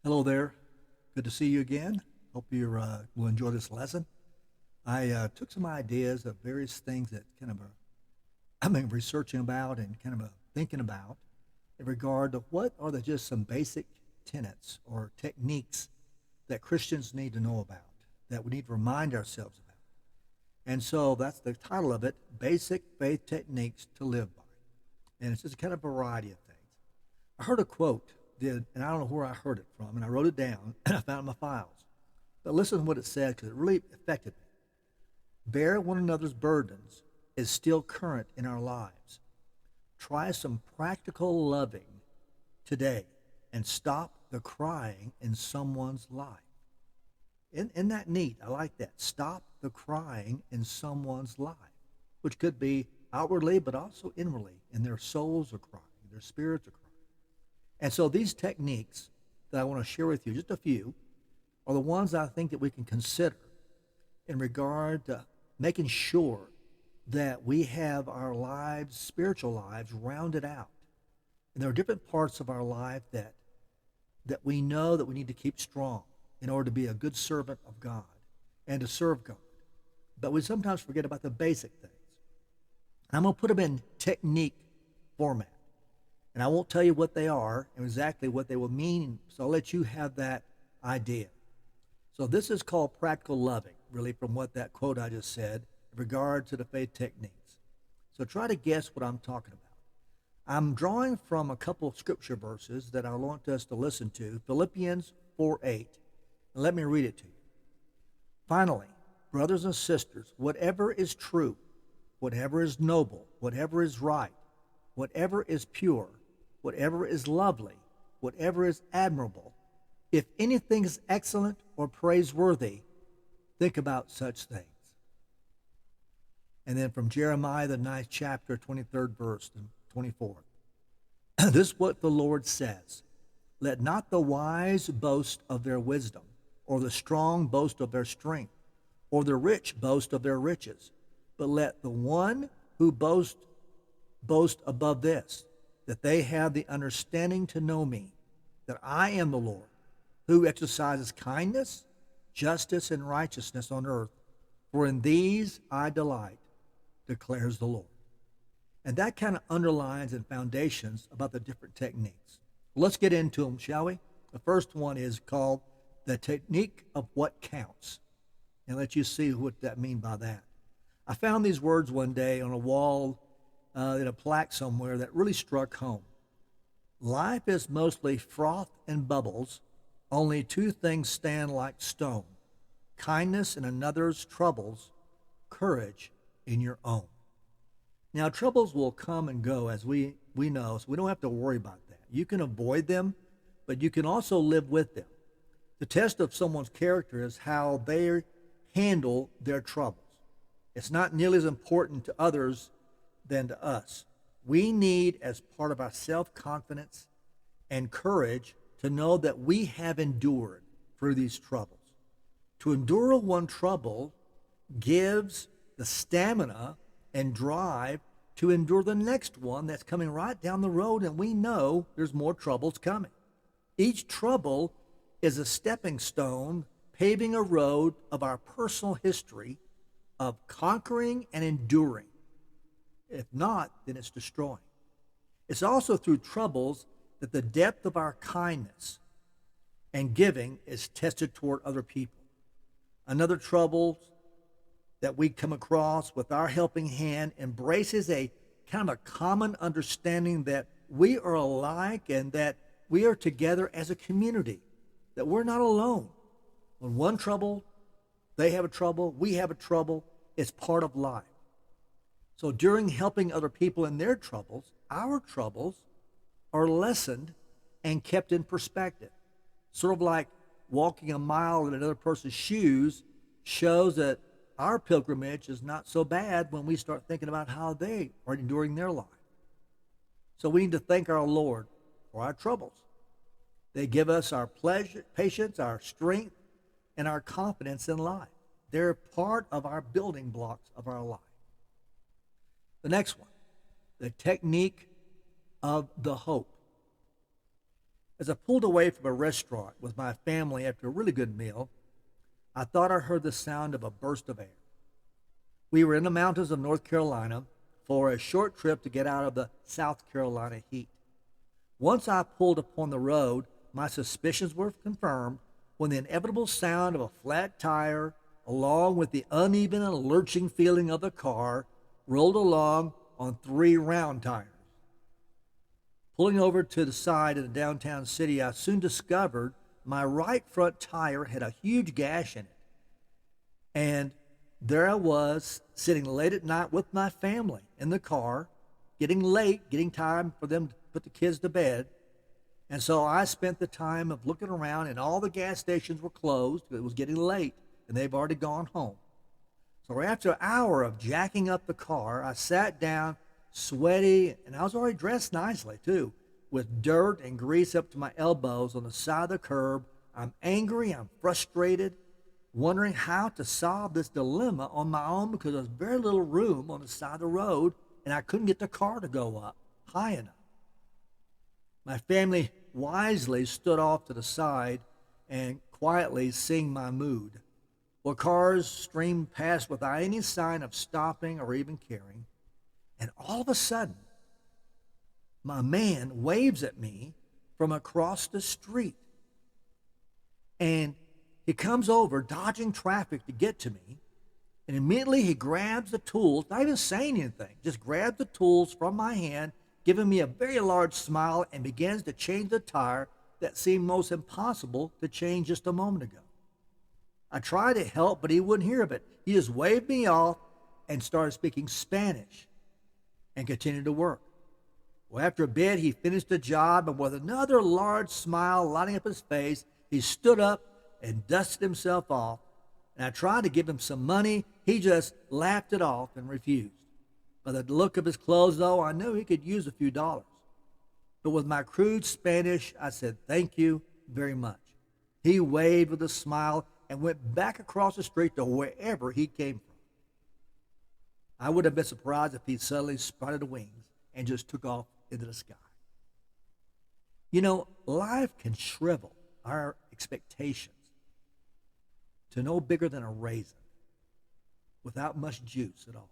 Hello there. Good to see you again. Hope you will enjoy this lesson. I took some ideas of various things that I've been researching about and thinking about in regard to what are just some basic tenets or techniques that Christians need to know about, that we need to remind ourselves about. And so that's the title of it, Basic Faith Techniques to Live By. And it's just a variety of things. I heard a quote, and I don't know where I heard it from, and I wrote it down, and I found it in my files. But listen to what it said, because it really affected me. Bear one another's burdens is still current in our lives. Try some practical loving today and stop the crying in someone's life. Isn't that neat? I like that. Stop the crying in someone's life, which could be outwardly, but also inwardly, and their souls are crying, their spirits are crying. And so these techniques that I want to share with you, just a few, are the ones I think that we can consider in regard to making sure that we have our lives, spiritual lives, rounded out. And there are different parts of our life that we know that we need to keep strong in order to be a good servant of God and to serve God. But we sometimes forget about the basic things. And I'm going to put them in technique format. And I won't tell you what they are and exactly what they will mean, so I'll let you have that idea. So this is called practical loving, really, from what that quote I just said in regard to the faith techniques. So try to guess what I'm talking about. I'm drawing from a couple of scripture verses that I want us to listen to, Philippians 4:8. And let me read it to you. Finally, brothers and sisters, whatever is true, whatever is noble, whatever is right, whatever is pure, whatever is lovely, whatever is admirable, if anything is excellent or praiseworthy, think about such things. And then from Jeremiah, the 9th chapter, 23rd verse, and 24th. This is what the Lord says. Let not the wise boast of their wisdom, or the strong boast of their strength, or the rich boast of their riches, but let the one who boast above this, that they have the understanding to know me, that I am the Lord, who exercises kindness, justice, and righteousness on earth. For in these I delight, declares the Lord. And that kind of underlines and foundations about the different techniques. Let's get into them, shall we? The first one is called the technique of what counts. And let you see what that mean by that. I found these words one day on a wall in a plaque somewhere that really struck home. Life is mostly froth and bubbles. Only two things stand like stone: kindness in another's troubles, courage in your own. Now, troubles will come and go, as we know, so we don't have to worry about that. You can avoid them, but you can also live with them. The test of someone's character is how they handle their troubles. It's not nearly as important to others than to us. We need, as part of our self-confidence and courage, to know that we have endured through these troubles. To endure one trouble gives the stamina and drive to endure the next one that's coming right down the road, and we know there's more troubles coming. Each trouble is a stepping stone paving a road of our personal history of conquering and enduring. If not, then it's destroying. It's also through troubles that the depth of our kindness and giving is tested toward other people. Another trouble that we come across with our helping hand embraces a kind of a common understanding that we are alike and that we are together as a community, that we're not alone. When one trouble, they have a trouble, we have a trouble, it's part of life. So during helping other people in their troubles, our troubles are lessened and kept in perspective. Sort of like walking a mile in another person's shoes shows that our pilgrimage is not so bad when we start thinking about how they are enduring their life. So we need to thank our Lord for our troubles. They give us our pleasure, patience, our strength, and our confidence in life. They're part of our building blocks of our life. The next one, the technique of the hope. As I pulled away from a restaurant with my family after a really good meal, I thought I heard the sound of a burst of air. We were in the mountains of North Carolina for a short trip to get out of the South Carolina heat. Once I pulled upon the road, my suspicions were confirmed when the inevitable sound of a flat tire, along with the uneven and lurching feeling of the car, rolled along on three round tires. Pulling over to the side of the downtown city, I soon discovered my right front tire had a huge gash in it. And there I was, sitting late at night with my family in the car, getting late, getting time for them to put the kids to bed. And so I spent the time of looking around, and all the gas stations were closed. It was getting late, and they've already gone home. So after an hour of jacking up the car, I sat down, sweaty, and I was already dressed nicely, too, with dirt and grease up to my elbows on the side of the curb. I'm angry, I'm frustrated, wondering how to solve this dilemma on my own because there was very little room on the side of the road, and I couldn't get the car to go up high enough. My family wisely stood off to the side and quietly seeing my mood. While cars streamed past without any sign of stopping or even caring, and all of a sudden, my man waves at me from across the street. And he comes over, dodging traffic to get to me, and immediately he grabs the tools, not even saying anything, just grabs the tools from my hand, giving me a very large smile, and begins to change the tire that seemed most impossible to change just a moment ago. I tried to help, but he wouldn't hear of it. He just waved me off and started speaking Spanish and continued to work. Well, after a bit, he finished the job, and with another large smile lighting up his face, he stood up and dusted himself off. And I tried to give him some money. He just laughed it off and refused. By the look of his clothes, though, I knew he could use a few dollars. But with my crude Spanish, I said, "Thank you very much." He waved with a smile and went back across the street to wherever he came from. I would have been surprised if he suddenly sprouted wings and just took off into the sky. You know, life can shrivel our expectations to no bigger than a raisin without much juice at all.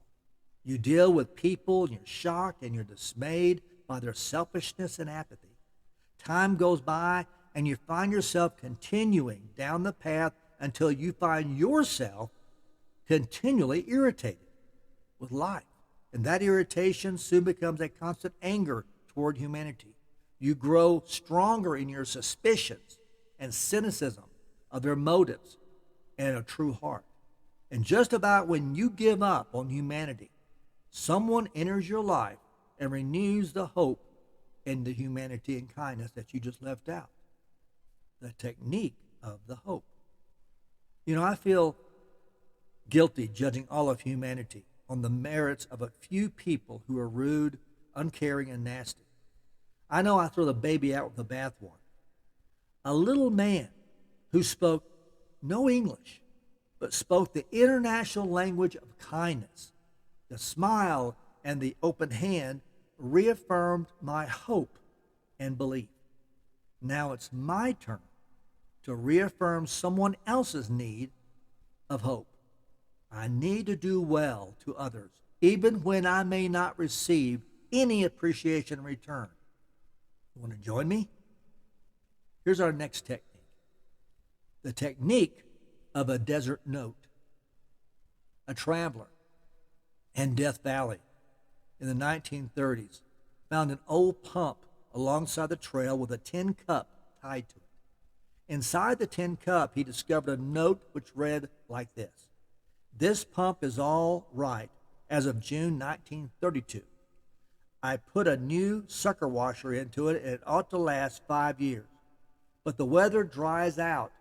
You deal with people and you're shocked and you're dismayed by their selfishness and apathy. Time goes by and you find yourself continuing down the path until you find yourself continually irritated with life. And that irritation soon becomes a constant anger toward humanity. You grow stronger in your suspicions and cynicism of their motives and a true heart. And just about when you give up on humanity, someone enters your life and renews the hope in the humanity and kindness that you just left out. The technique of the hope. You know, I feel guilty judging all of humanity on the merits of a few people who are rude, uncaring, and nasty. I know I throw the baby out with the bathwater. A little man who spoke no English, but spoke the international language of kindness, the smile and the open hand reaffirmed my hope and belief. Now it's my turn to reaffirm someone else's need of hope. I need to do well to others, even when I may not receive any appreciation in return. You want to join me? Here's our next technique. The technique of a desert note. A traveler in Death Valley in the 1930s found an old pump alongside the trail with a tin cup tied to it. Inside the tin cup, he discovered a note which read like this: "This pump is all right as of June 1932. I put a new sucker washer into it, and it ought to last 5 years. But the weather dries out,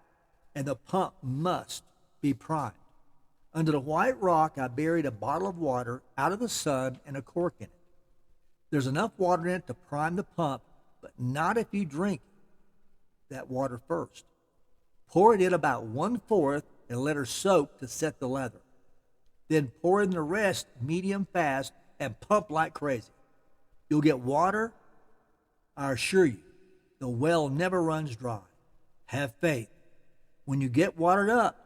and the pump must be primed. Under the white rock, I buried a bottle of water out of the sun and a cork in it. There's enough water in it to prime the pump, but not if you drink that water first. Pour it in about 1/4 and let her soak to set the leather. Then pour in the rest medium fast and pump like crazy. You'll get water, I assure you, The well never runs dry. Have faith. When you get watered up,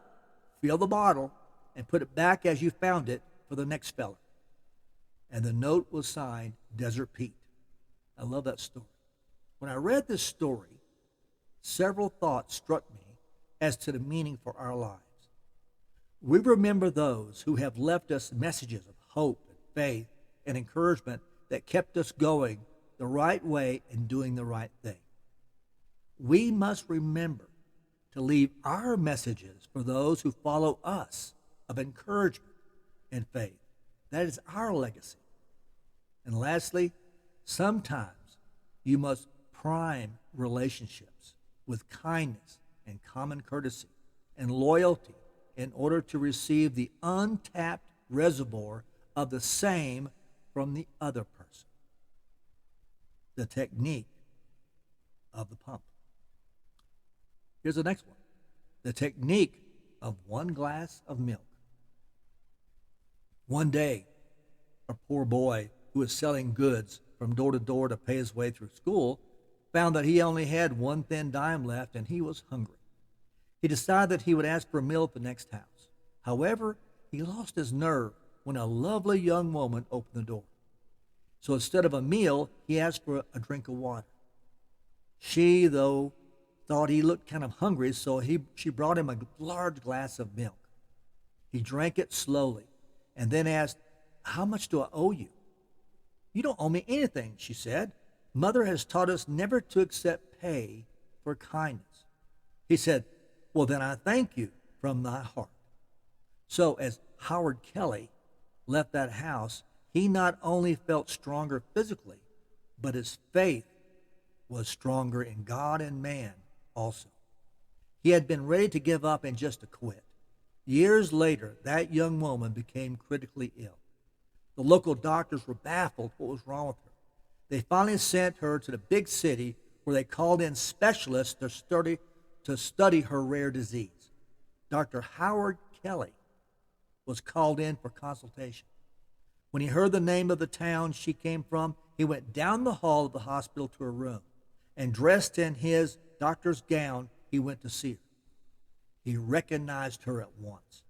fill the bottle and put it back as you found it for the next fella. And the note was signed Desert Pete. I love that story. When I read this story, several thoughts struck me as to the meaning for our lives. We remember those who have left us messages of hope and faith and encouragement that kept us going the right way and doing the right thing. We must remember to leave our messages for those who follow us of encouragement and faith. That is our legacy. And lastly, sometimes you must prime relationships with kindness and common courtesy and loyalty in order to receive the untapped reservoir of the same from the other person. The technique of the pump. Here's the next one. The technique of one glass of milk. One day, a poor boy who was selling goods from door to door to pay his way through school found that he only had one thin dime left and he was hungry. He decided that he would ask for a meal at the next house. However, he lost his nerve when a lovely young woman opened the door. So instead of a meal, he asked for a drink of water. She, though, thought he looked kind of hungry, so she brought him a large glass of milk. He drank it slowly and then asked, "How much do I owe you?" "You don't owe me anything," she said. "Mother has taught us never to accept pay for kindness." He said, "Well, then I thank you from my heart." So as Howard Kelly left that house, he not only felt stronger physically, but his faith was stronger in God and man also. He had been ready to give up and just to quit. Years later, that young woman became critically ill. The local doctors were baffled what was wrong with her. They finally sent her to the big city where they called in specialists to study her rare disease. Dr. Howard Kelly was called in for consultation. When he heard the name of the town she came from, he went down the hall of the hospital to her room, and dressed in his doctor's gown, he went to see her. He recognized her at once.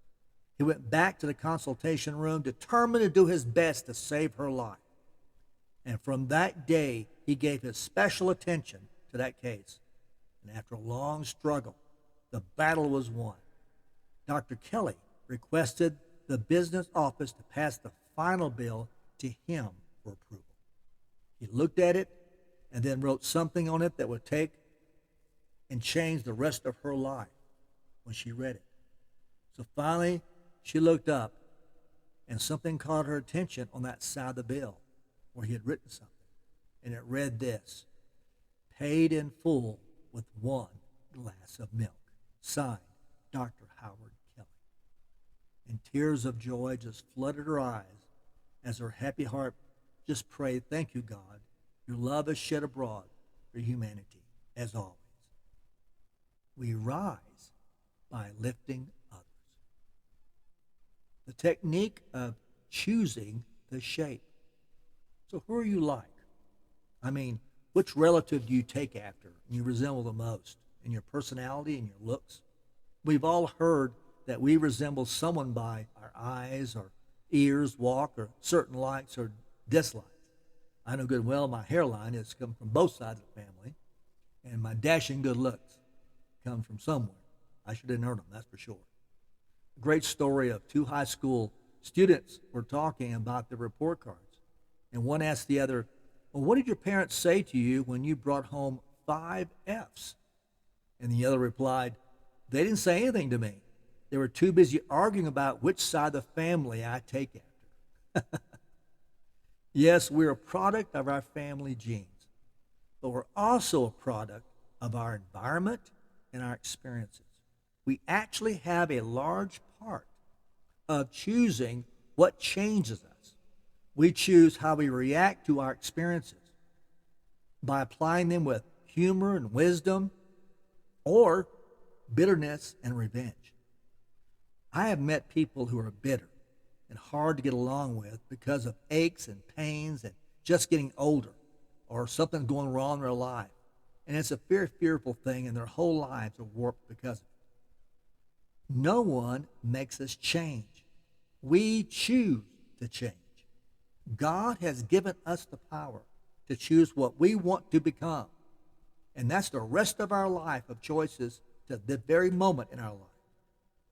He went back to the consultation room, determined to do his best to save her life. And from that day, he gave his special attention to that case. And after a long struggle, the battle was won. Dr. Kelly requested the business office to pass the final bill to him for approval. He looked at it and then wrote something on it that would take and change the rest of her life when she read it. So finally, she looked up and something caught her attention on that side of the bill where he had written something. And it read this: "Paid in full with one glass of milk. Signed, Dr. Howard Kelly." And tears of joy just flooded her eyes as her happy heart just prayed, "Thank you, God. Your love is shed abroad for humanity, as always." We rise by lifting others. The technique of choosing the shape. So who are you like? I mean, which relative do you take after and you resemble the most in your personality and your looks? We've all heard that we resemble someone by our eyes or ears, walk, or certain likes or dislikes. I know good and well my hairline has come from both sides of the family, and my dashing good looks come from somewhere. I sure didn't earn them, that's for sure. A great story of two high school students were talking about their report cards. And one asked the other, "Well, what did your parents say to you when you brought home 5 Fs?" And the other replied, "They didn't say anything to me. They were too busy arguing about which side of the family I take after." Yes, we're a product of our family genes, but we're also a product of our environment and our experiences. We actually have a large part of choosing what changes us. We choose how we react to our experiences by applying them with humor and wisdom or bitterness and revenge. I have met people who are bitter and hard to get along with because of aches and pains and just getting older or something going wrong in their life. And it's a very fearful thing, and their whole lives are warped because of it. No one makes us change. We choose to change. God has given us the power to choose what we want to become. And that's the rest of our life of choices to the very moment in our life.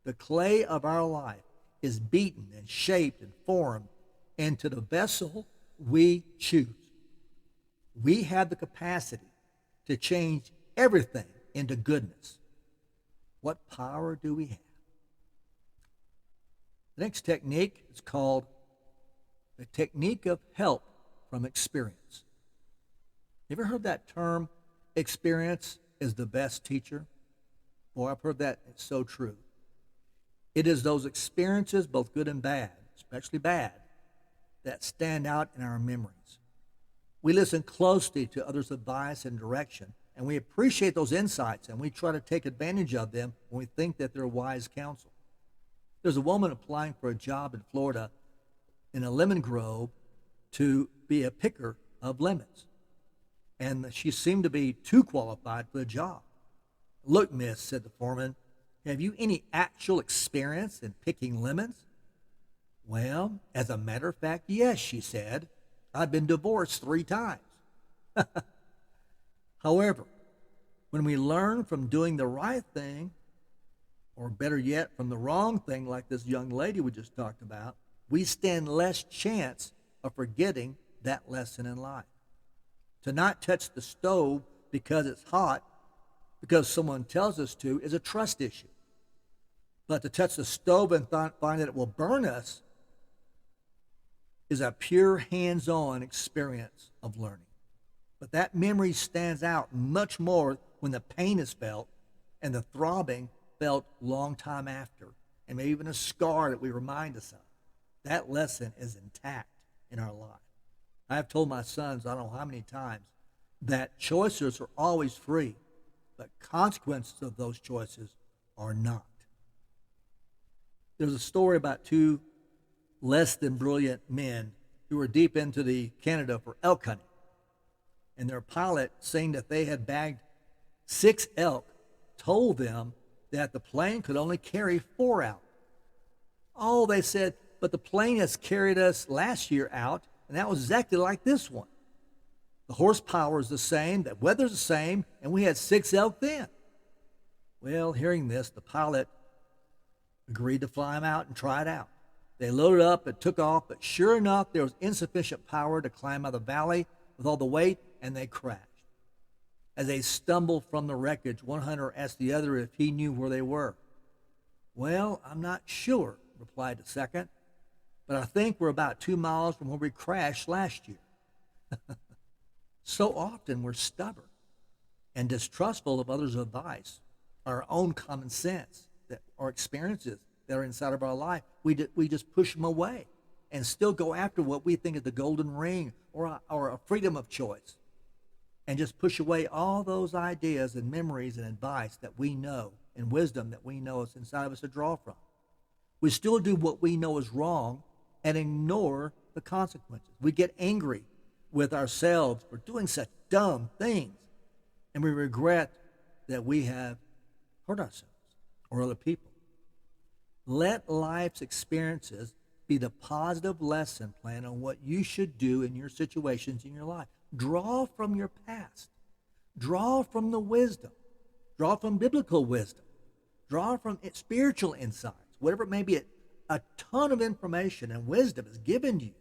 The clay of our life is beaten and shaped and formed into the vessel we choose. We have the capacity to change everything into goodness. What power do we have? The next technique is called the technique of help from experience. You ever heard that term, experience is the best teacher? Boy, I've heard that. It's so true. It is those experiences, both good and bad, especially bad, that stand out in our memories. We listen closely to others' advice and direction, and we appreciate those insights, and we try to take advantage of them when we think that they're wise counsel. There's a woman applying for a job in Florida in a lemon grove to be a picker of lemons. And she seemed to be too qualified for the job. "Look, miss," said the foreman, "have you any actual experience in picking lemons?" "Well, as a matter of fact, yes," she said. "I've been divorced 3 times. However, when we learn from doing the right thing, or better yet, from the wrong thing, like this young lady we just talked about, we stand less chance of forgetting that lesson in life. To not touch the stove because it's hot, because someone tells us to, is a trust issue. But to touch the stove and find that it will burn us is a pure hands-on experience of learning. But that memory stands out much more when the pain is felt and the throbbing felt long time after, and maybe even a scar that we remind us of. That lesson is intact in our life. I have told my sons, I don't know how many times, that choices are always free, but consequences of those choices are not. There's a story about 2 less than brilliant men who were deep into the Canada for elk hunting. And their pilot, saying that they had bagged 6 elk, told them that the plane could only carry 4 out. Oh, they said, but the plane has carried us last year out, and that was exactly like this one. The horsepower is the same, the weather's the same, and we had 6 elk then. Well, hearing this, the pilot agreed to fly them out and try it out. They loaded up and took off, but sure enough, there was insufficient power to climb out of the valley with all the weight, and they crashed. As they stumbled from the wreckage, one hunter asked the other if he knew where they were. "Well, I'm not sure," replied the second, "but I think we're about 2 miles from where we crashed last year." So often we're stubborn and distrustful of others' advice, our own common sense, our experiences that are inside of our life. We just push them away and still go after what we think is the golden ring or a freedom of choice, and just push away all those ideas and memories and advice that we know and wisdom that we know is inside of us to draw from. We still do what we know is wrong and ignore the consequences. We get angry with ourselves for doing such dumb things, and we regret that we have hurt ourselves or other people. Let life's experiences be the positive lesson plan on what you should do in your situations in your life. Draw from your past. Draw from the wisdom. Draw from biblical wisdom. Draw from spiritual insights. Whatever it may be, a ton of information and wisdom is given to you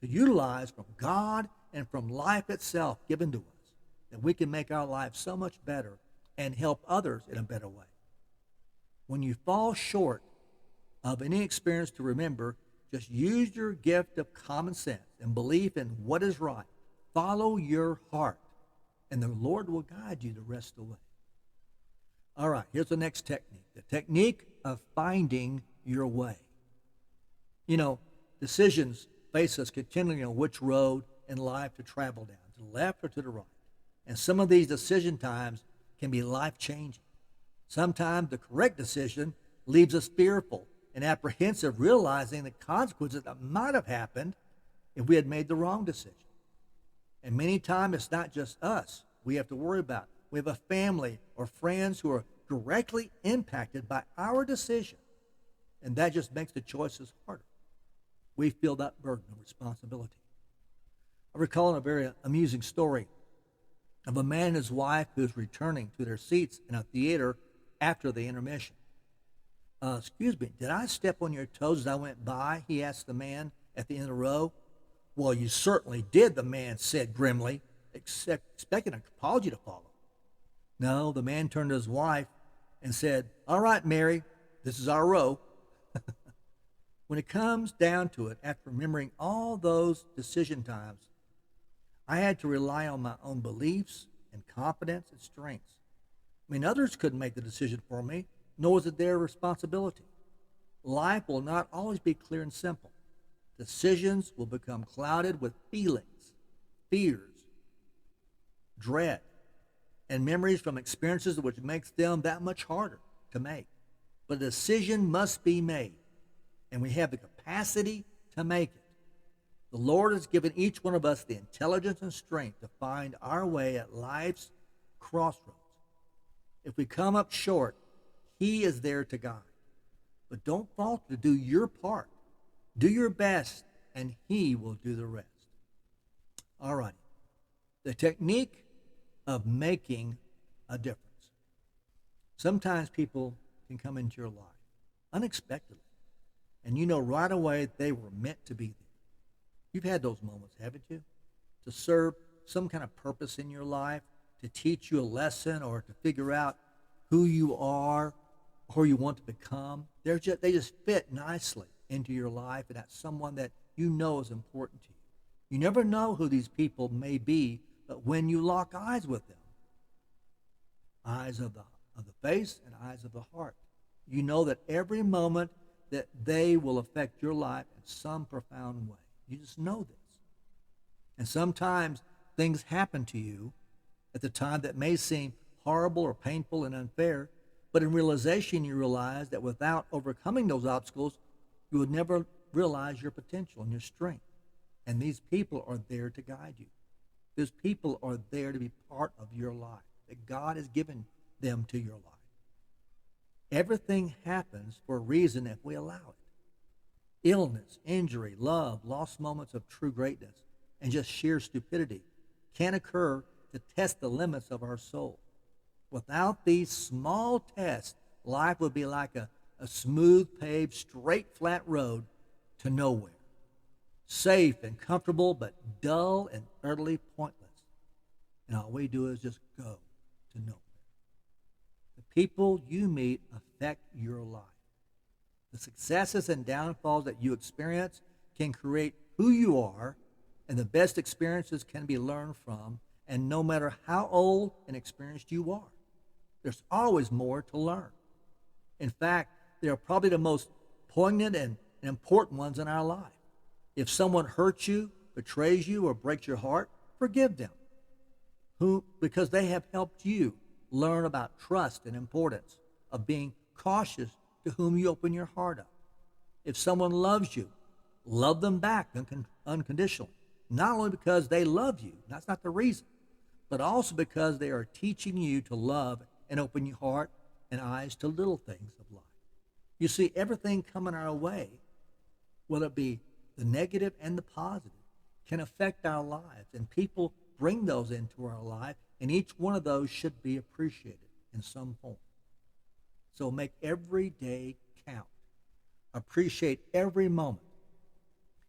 to utilize from God and from life itself given to us, that we can make our lives so much better and help others in a better way. When you fall short of any experience to remember, just use your gift of common sense and belief in what is right. Follow your heart, and the Lord will guide you the rest of the way. All right, here's the next technique, the technique of finding your way. You know, decisions face us continually on which road in life to travel down, to the left or to the right. And some of these decision times can be life-changing. Sometimes the correct decision leaves us fearful and apprehensive, realizing the consequences that might have happened if we had made the wrong decision. And many times it's not just us we have to worry about. We have a family or friends who are directly impacted by our decision, and that just makes the choices harder. We feel that burden of responsibility. I recall a very amusing story of a man and his wife who is returning to their seats in a theater after the intermission. Excuse me, did I step on your toes as I went by? He asked the man at the end of the row. Well, you certainly did, the man said grimly, expecting an apology to follow. No, the man turned to his wife and said, all right, Mary, this is our row. When it comes down to it, after remembering all those decision times, I had to rely on my own beliefs and confidence and strengths. I mean, others couldn't make the decision for me, nor was it their responsibility. Life will not always be clear and simple. Decisions will become clouded with feelings, fears, dread, and memories from experiences which makes them that much harder to make. But a decision must be made, and we have the capacity to make it. The Lord has given each one of us the intelligence and strength to find our way at life's crossroads. If we come up short, He is there to guide. But don't falter to do your part. Do your best, and He will do the rest. All right. The technique of making a difference. Sometimes people can come into your life unexpectedly, and you know right away they were meant to be there. You've had those moments, haven't you? To serve some kind of purpose in your life, to teach you a lesson, or to figure out who you are, who you want to become. They just fit nicely into your life, and that's someone that you know is important to you. You never know who these people may be, but when you lock eyes with them, eyes of the face and eyes of the heart, you know that every moment that they will affect your life in some profound way. You just know this. And sometimes things happen to you at the time that may seem horrible or painful and unfair, but in realization you realize that without overcoming those obstacles, you would never realize your potential and your strength. And these people are there to guide you. These people are there to be part of your life, that God has given them to your life. Everything happens for a reason if we allow it. Illness, injury, love, lost moments of true greatness, and just sheer stupidity can occur to test the limits of our soul. Without these small tests, life would be like a smooth, paved, straight, flat road to nowhere. Safe and comfortable, but dull and utterly pointless. And all we do is just go to nowhere. The people you meet affect your life. The successes and downfalls that you experience can create who you are, and the best experiences can be learned from, and no matter how old and experienced you are, there's always more to learn. In fact, they are probably the most poignant and important ones in our life. If someone hurts you, betrays you, or breaks your heart, forgive them, because they have helped you learn about trust and importance of being cautious to whom you open your heart up. If someone loves you, love them back unconditionally, not only because they love you, that's not the reason, but also because they are teaching you to love and open your heart and eyes to little things of life. You see, everything coming our way, whether it be the negative and the positive, can affect our lives, and people bring those into our life, and each one of those should be appreciated in some form. So make every day count. Appreciate every moment,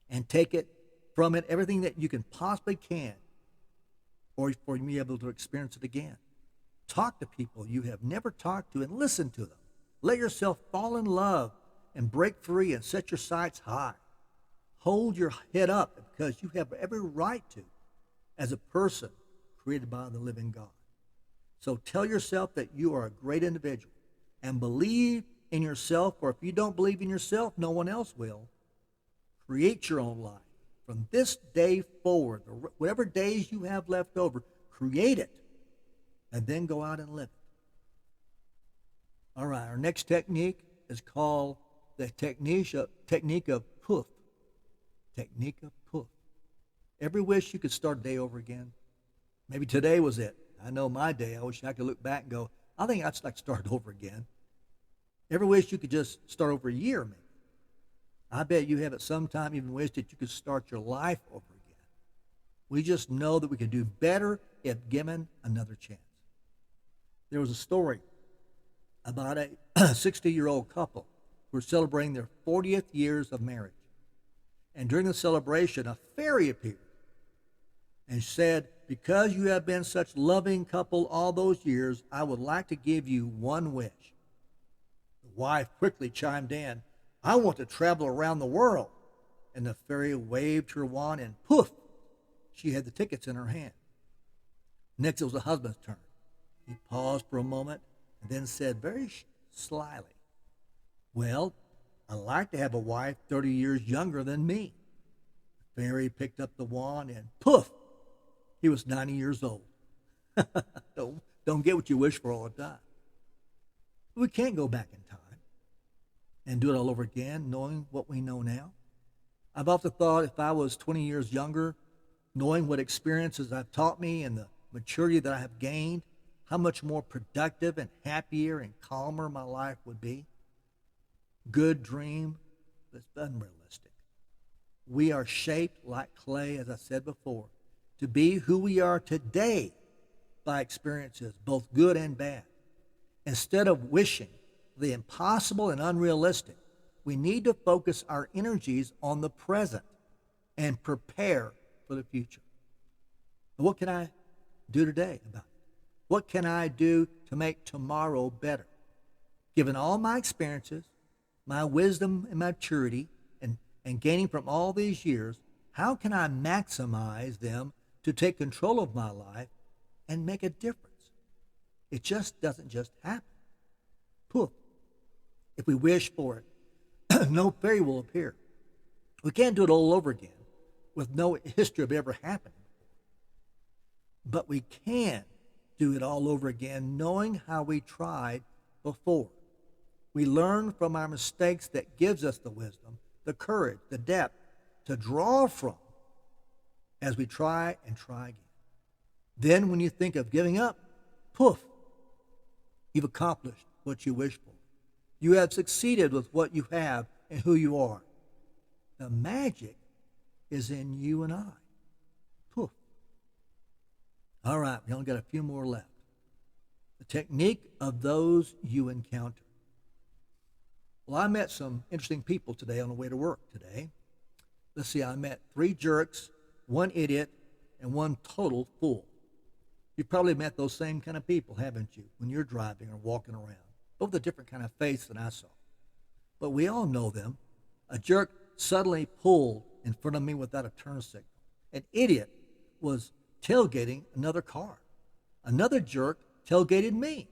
and take it from it everything that you can possibly can, or for you to be able to experience it again. Talk to people you have never talked to and listen to them. Let yourself fall in love and break free and set your sights high. Hold your head up because you have every right to as a person created by the living God. So tell yourself that you are a great individual and believe in yourself, or if you don't believe in yourself, no one else will. Create your own life. From this day forward, or whatever days you have left over, create it and then go out and live it. All right, our next technique is called the technique of poof. Technique of poof. Ever wish you could start a day over again? Maybe today was it. I know my day, I wish I could look back and go, I think I'd just like to start over again. Ever wish you could just start over a year, maybe? I bet you have at some time even wished that you could start your life over again. We just know that we can do better if given another chance. There was a story about a 60-year-old couple who were celebrating their 40th years of marriage. And during the celebration, a fairy appeared and said, because you have been such a loving couple all those years, I would like to give you one wish. The wife quickly chimed in, I want to travel around the world. And the fairy waved her wand and poof, she had the tickets in her hand. Next, it was the husband's turn. He paused for a moment and then said very slyly, well, I'd like to have a wife 30 years younger than me. The fairy picked up the wand and poof, he was 90 years old. Don't get what you wish for all the time. We can't go back in time and do it all over again, knowing what we know now. I've often thought if I was 20 years younger, knowing what experiences have taught me and the maturity that I have gained, how much more productive and happier and calmer my life would be. Good dream, but it's unrealistic. We are shaped like clay, as I said before, to be who we are today by experiences, both good and bad. Instead of wishing the impossible and unrealistic, we need to focus our energies on the present and prepare for the future. And what can I do today about it? What can I do to make tomorrow better? Given all my experiences, my wisdom and maturity, and gaining from all these years, how can I maximize them to take control of my life and make a difference? It just doesn't just happen. Poof. If we wish for it, no fairy will appear. We can't do it all over again with no history of ever happening. But we can do it all over again knowing how we tried before. We learn from our mistakes that gives us the wisdom, the courage, the depth to draw from as we try and try again. Then when you think of giving up, poof, you've accomplished what you wished for. You have succeeded with what you have and who you are. The magic is in you and I. Poof. All right, we only got a few more left. The technique of those you encounter. Well, I met some interesting people today on the way to work today. Let's see, I met 3 jerks, 1 idiot, and 1 total fool. You've probably met those same kind of people, haven't you, when you're driving or walking around? Both a different kind of face than I saw. But we all know them. A jerk suddenly pulled in front of me without a turn signal. An idiot was tailgating another car. Another jerk tailgated me.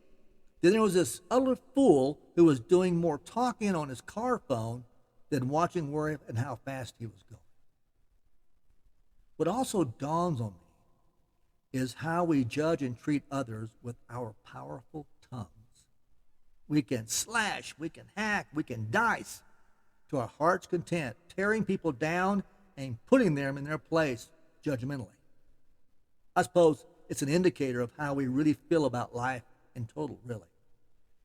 Then there was this other fool who was doing more talking on his car phone than watching where and how fast he was going. What also dawns on me is how we judge and treat others with our powerful tongues. We can slash, we can hack, we can dice to our heart's content, tearing people down and putting them in their place judgmentally. I suppose it's an indicator of how we really feel about life in total, really.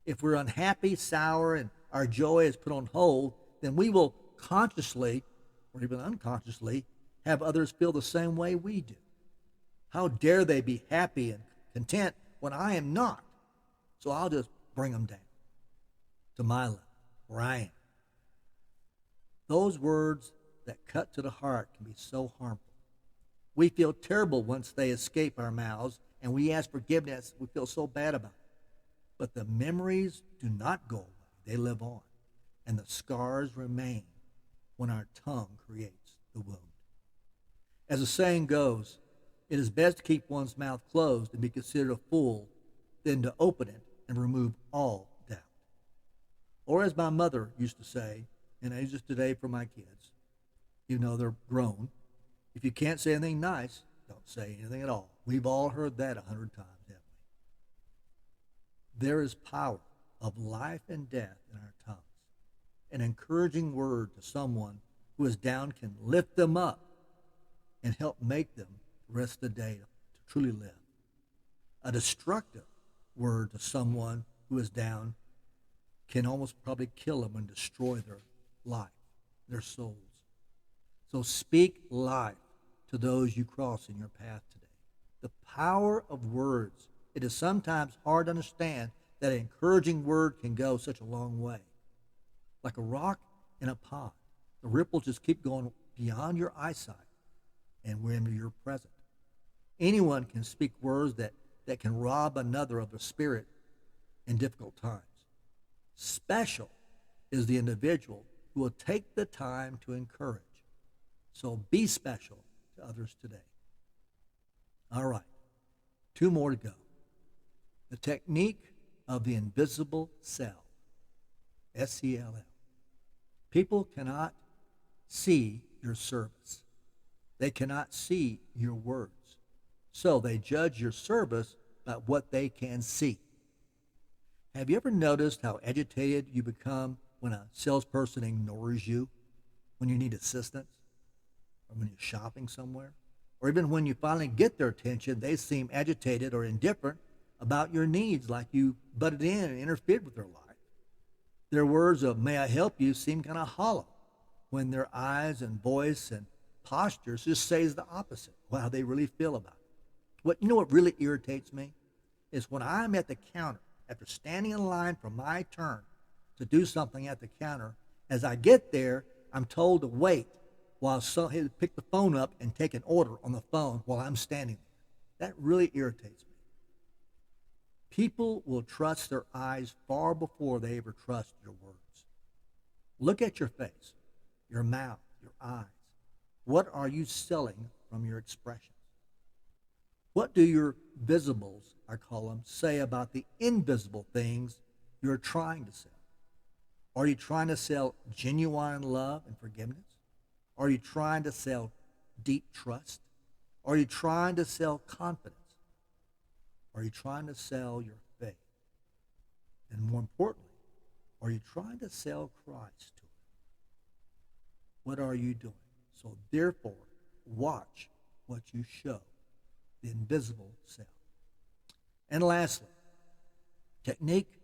If we're unhappy, sour, and our joy is put on hold, then we will consciously, or even unconsciously, have others feel the same way we do. How dare they be happy and content when I am not? So I'll just bring them down to my level, where I am. Those words that cut to the heart can be so harmful. We feel terrible once they escape our mouths, and we ask forgiveness. We feel so bad about it. But the memories do not go away. They live on, and the scars remain when our tongue creates the wound. As the saying goes, it is best to keep one's mouth closed and be considered a fool than to open it and remove all doubt. Or as my mother used to say, and I use this today for my kids, even though they're grown, if you can't say anything nice, don't say anything at all. We've all heard that 100 times, haven't we? There is power of life and death in our tongues. An encouraging word to someone who is down can lift them up and help make them the rest of the day to truly live. A destructive word to someone who is down can almost probably kill them and destroy their life, their souls. So speak life to those you cross in your path today. The power of words. It is sometimes hard to understand that an encouraging word can go such a long way. Like a rock in a pond, the ripples just keep going beyond your eyesight and we're into your present. Anyone can speak words that can rob another of their spirit in difficult times. Special is the individual who will take the time to encourage. So be special to others today. All right, 2 more to go. The technique of the invisible cell, S-E-L-L. People cannot see your service. They cannot see your words. So they judge your service by what they can see. Have you ever noticed how agitated you become when a salesperson ignores you, when you need assistance, or when you're shopping somewhere? Or even when you finally get their attention, they seem agitated or indifferent about your needs, like you butted in and interfered with their life. Their words of, "May I help you," seem kind of hollow when their eyes and voice and postures just says the opposite of how they really feel about it. What really irritates me is when I'm at the counter, after standing in line for my turn to do something at the counter, as I get there, I'm told to wait while he pick the phone up and take an order on the phone while I'm standing there. That really irritates me. People will trust their eyes far before they ever trust your words. Look at your face, your mouth, your eyes. What are you selling from your expressions? What do your visibles, I call them, say about the invisible things you're trying to sell? Are you trying to sell genuine love and forgiveness? Are you trying to sell deep trust? Are you trying to sell confidence? Are you trying to sell your faith? And more importantly, are you trying to sell Christ to it? What are you doing? So therefore, watch what you show, the invisible self. And lastly, technique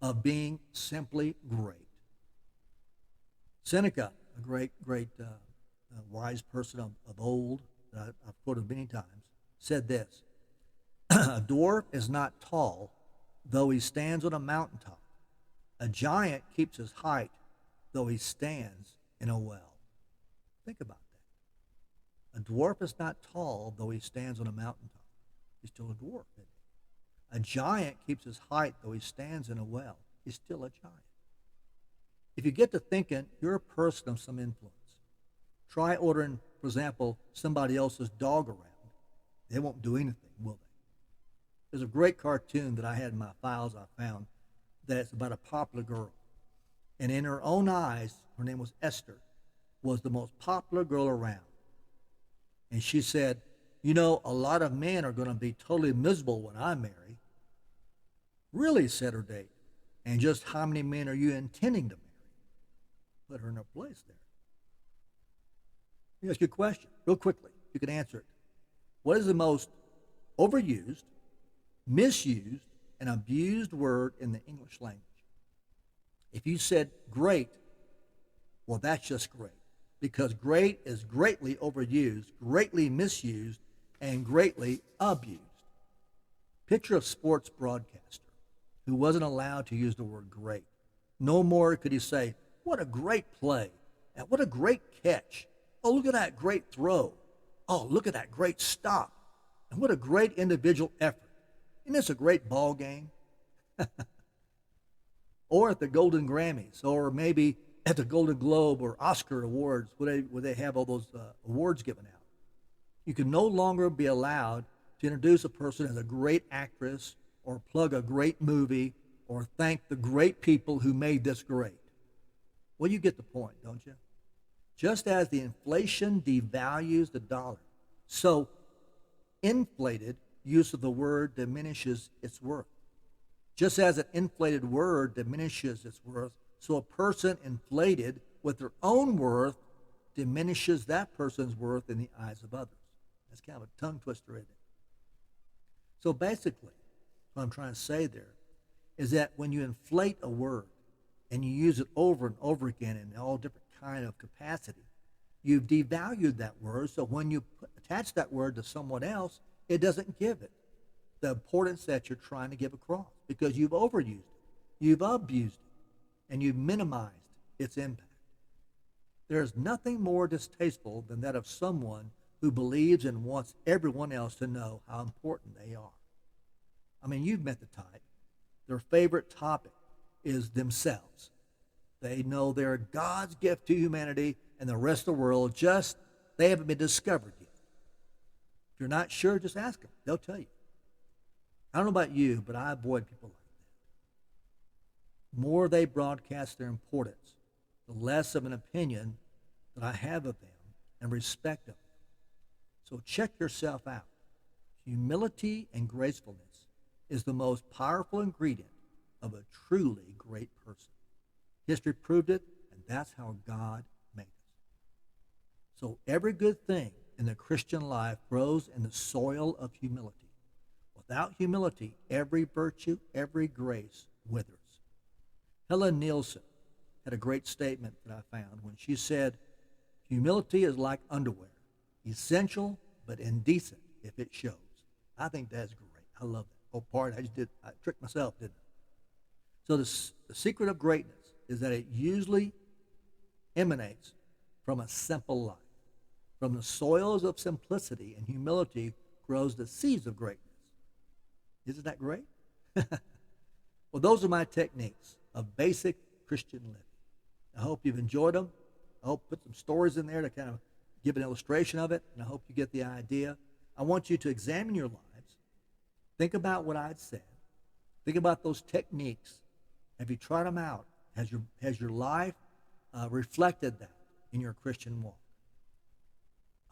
of being simply great. Seneca, a great wise person of old that I've quoted many times, said this: "A dwarf is not tall, though he stands on a mountaintop. A giant keeps his height, though he stands in a well." Think about that. A dwarf is not tall, though he stands on a mountaintop. He's still a dwarf, isn't he? A giant keeps his height, though he stands in a well. He's still a giant. If you get to thinking you're a person of some influence, try ordering, for example, somebody else's dog around. They won't do anything, will they? There's a great cartoon that I had in my files I found that's about a popular girl. And in her own eyes, her name was Esther, was the most popular girl around. And she said, a lot of men are going to be totally miserable when I marry. Really, said her date. And just how many men are you intending to marry? Put her in her place there. Let me ask you a question, real quickly. You can answer it. What is the most overused, misused, and abused word in the English language? If you said great, well, that's just great. Because great is greatly overused, greatly misused, and greatly abused. Picture a sports broadcaster who wasn't allowed to use the word great. No more could he say, "What a great play," and "What a great catch." "Oh, look at that great throw." "Oh, look at that great stop." And "what a great individual effort." Isn't this a great ball game? Or at the Golden Grammys, or maybe at the Golden Globe or Oscar Awards, where they have all those awards given out. You can no longer be allowed to introduce a person as a great actress or plug a great movie or thank the great people who made this great. Well, you get the point, don't you? Just as the inflation devalues the dollar, so inflated use of the word diminishes its worth. Just as an inflated word diminishes its worth, so a person inflated with their own worth diminishes that person's worth in the eyes of others. That's kind of a tongue twister, isn't it? So basically, what I'm trying to say there is that when you inflate a word and you use it over and over again in all different kind of capacity, you've devalued that word. So when you attach that word to someone else, it doesn't give it the importance that you're trying to give across because you've overused it, you've abused it, and you've minimized its impact. There is nothing more distasteful than that of someone who believes and wants everyone else to know how important they are. I mean, you've met the type. Their favorite topic is themselves. They know they're God's gift to humanity, and the rest of the world they haven't been discovered yet. If you're not sure, just ask them. They'll tell you. I don't know about you, but I avoid people like that. The more they broadcast their importance, the less of an opinion that I have of them and respect of them. So check yourself out. Humility and gracefulness is the most powerful ingredient of a truly great person. History proved it, and that's how God made us. So every good thing in the Christian life grows in the soil of humility. Without humility, every virtue, every grace withers. Helen Nielsen had a great statement that I found when she said, humility is like underwear, essential but indecent if it shows. I think that's great. I love that. Oh, pardon, I tricked myself, didn't I? So the secret of greatness is that it usually emanates from a simple life. From the soils of simplicity and humility grows the seeds of greatness. Isn't that great? Well, those are my techniques of basic Christian living. I hope you've enjoyed them. I hope put some stories in there to kind of give an illustration of it, and I hope you get the idea. I want you to examine your lives. Think about what I'd said. Think about those techniques. Have you tried them out? Has your life reflected that in your Christian walk?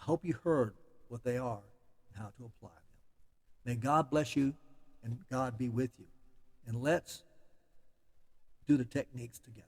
I hope you heard what they are and how to apply them. May God bless you and God be with you. And let's do the techniques together.